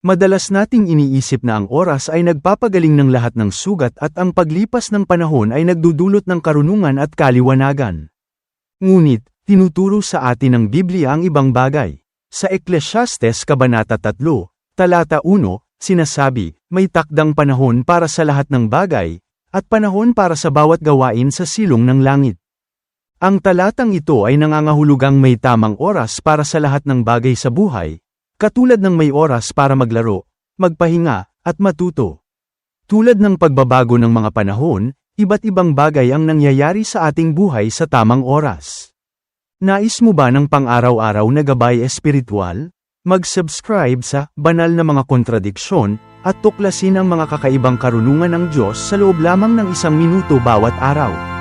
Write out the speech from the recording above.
Madalas nating iniisip na ang oras ay nagpapagaling ng lahat ng sugat at ang paglipas ng panahon ay nagdudulot ng karunungan at kaliwanagan. Ngunit, tinuturo sa atin ng Biblia ang ibang bagay. Sa Ecclesiastes Kabanata 3, Talata 1, sinasabi, may takdang panahon para sa lahat ng bagay, at panahon para sa bawat gawain sa silong ng langit. Ang talatang ito ay nangangahulugang may tamang oras para sa lahat ng bagay sa buhay, katulad ng may oras para maglaro, magpahinga, at matuto. Tulad ng pagbabago ng mga panahon, iba't ibang bagay ang nangyayari sa ating buhay sa tamang oras. Nais mo ba ng pang-araw-araw na gabay espiritual? Mag-subscribe sa Banal na Mga Kontradiksyon at tuklasin ang mga kakaibang karunungan ng Diyos sa loob lamang ng 1 minuto bawat araw.